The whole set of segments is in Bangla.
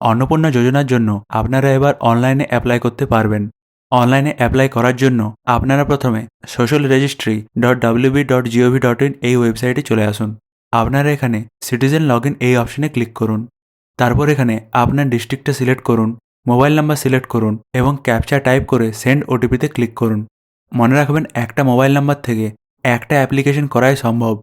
অন্নপূর্ণা যোজনার জন্য আপনারা এবার অনলাইনে অ্যাপ্লাই করতে পারবেন। অনলাইনে অ্যাপ্লাই করার জন্য আপনারা প্রথমে socialregistry.wb.gov.in এই ওয়েবসাইটে চলে আসুন। আপনারা এখানে সিটিজেন লগইন এই অপশনে ক্লিক করুন। তারপর এখানে আপনার ডিস্ট্রিক্টটা সিলেক্ট করুন, মোবাইল নাম্বার সিলেক্ট করুন এবং ক্যাপচা টাইপ করে সেন্ড ওটিপিতে ক্লিক করুন। মনে রাখবেন একটা মোবাইল নাম্বার থেকে একটা অ্যাপ্লিকেশন করাই সম্ভব।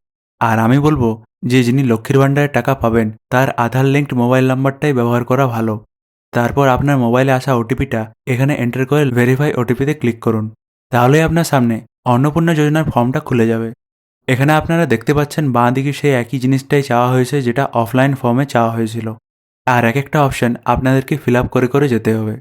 আর আমি বলবো যে যিনি লক্ষ্মীর ভাণ্ডারের টাকা পাবেন তার আধার লিঙ্কড মোবাইল নাম্বারটাই ব্যবহার করা ভালো। তারপর আপনার মোবাইলে আসা ওটিপিটা এখানে এন্টার করে ভেরিফাই ওটিপিতে ক্লিক করুন। তাহলেই আপনার সামনে অন্নপূর্ণা যোজনার ফর্মটা খুলে যাবে। এখানে আপনারা দেখতে পাচ্ছেন বাঁ দিকে সেই একই জিনিসটাই চাওয়া হয়েছে যেটা অফলাইন ফর্মে চাওয়া হয়েছিল। আর এক একটা অপশন আপনাদেরকে ফিল আপ করে করে যেতে হবে।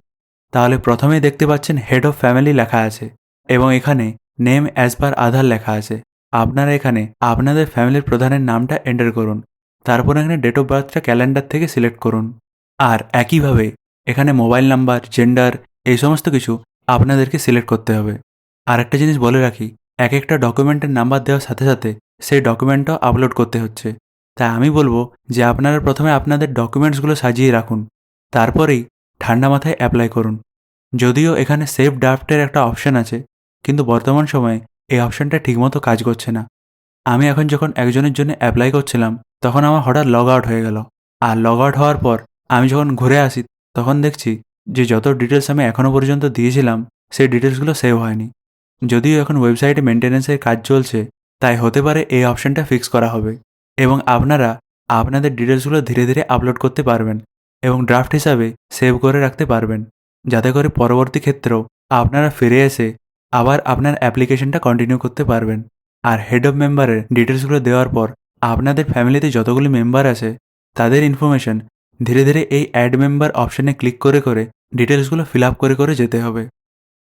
তাহলে প্রথমেই দেখতে পাচ্ছেন হেড অফ ফ্যামিলি লেখা আছে এবং এখানে নেম অ্যাজ পার আধার লেখা আছে। আপনারা এখানে আপনাদের ফ্যামিলির প্রধানের নামটা এন্টার করুন। তারপর এখানে ডেট অফ বার্থটা ক্যালেন্ডার থেকে সিলেক্ট করুন। আর একইভাবে এখানে মোবাইল নাম্বার, জেন্ডার এই সমস্ত কিছু আপনাদেরকে সিলেক্ট করতে হবে। আর একটা জিনিস বলে রাখি, এক একটা ডকুমেন্টের নাম্বার দেওয়ার সাথে সাথে সেই ডকুমেন্টটাও আপলোড করতে হচ্ছে। তাই আমি বলবো যে আপনারা প্রথমে আপনাদের ডকুমেন্টসগুলো সাজিয়ে রাখুন, তারপরেই ঠান্ডা মাথায় অ্যাপ্লাই করুন। যদিও এখানে সেভ ড্রাফটের একটা অপশান আছে, কিন্তু বর্তমান সময়ে এই অপশানটা ঠিকমতো কাজ করছে না। আমি এখন যখন একজনের জন্য অ্যাপ্লাই করছিলাম তখন আমার হঠাৎ লগ আউট হয়ে গেল। আর লগ আউট হওয়ার পর আমি যখন ঘুরে আসি তখন দেখছি যে যত ডিটেলস আমি এখনও পর্যন্ত দিয়েছিলাম সেই ডিটেলসগুলো সেভ হয়নি। যদিও এখন ওয়েবসাইটে মেনটেন্যান্সের কাজ চলছে, তাই হতে পারে এই অপশানটা ফিক্স করা হবে এবং আপনারা আপনাদের ডিটেলসগুলো ধীরে ধীরে আপলোড করতে পারবেন এবং ড্রাফট হিসাবে সেভ করে রাখতে পারবেন, যাতে করে পরবর্তী ক্ষেত্রেও আপনারা ফিরে এসে আবার আপনার অ্যাপ্লিকেশনটা কন্টিনিউ করতে পারবেন। আর হেড অফ মেম্বারের ডিটেলসগুলো দেওয়ার পর আপনাদের ফ্যামিলিতে যতগুলি মেম্বার আছে তাদের ইনফরমেশন ধীরে ধীরে এই অ্যাড মেম্বার অপশানে ক্লিক করে করে ডিটেলসগুলো ফিল আপ করে করে যেতে হবে।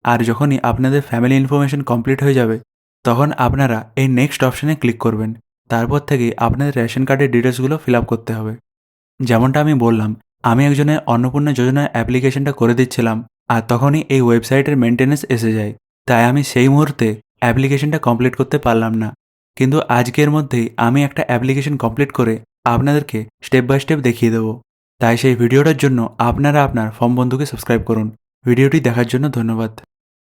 আর যখনই আপনাদের ফ্যামিলি ইনফরমেশন কমপ্লিট হয়ে যাবে তখন আপনারা এই নেক্সট অপশানে ক্লিক করবেন। তারপর থেকে আপনাদের রেশন কার্ডের ডিটেলসগুলো ফিল আপ করতে হবে। যেমনটা আমি বললাম, আমি একজনের অন্নপূর্ণা যোজনার অ্যাপ্লিকেশনটা করে দিচ্ছিলাম আর তখনই এই ওয়েবসাইটের মেনটেন্যান্স এসে যায়। তাই আমি সেই মুহূর্তে অ্যাপ্লিকেশনটা কমপ্লিট করতে পারলাম না, কিন্তু আজকের মধ্যেই আমি একটা অ্যাপ্লিকেশন কমপ্লিট করে আপনাদেরকে স্টেপ বাই স্টেপ দেখিয়ে দেবো। তাই সেই ভিডিওটার জন্য আপনারা আপনার ফর্ম বন্ধুকে সাবস্ক্রাইব করুন। ভিডিওটি দেখার জন্য ধন্যবাদ।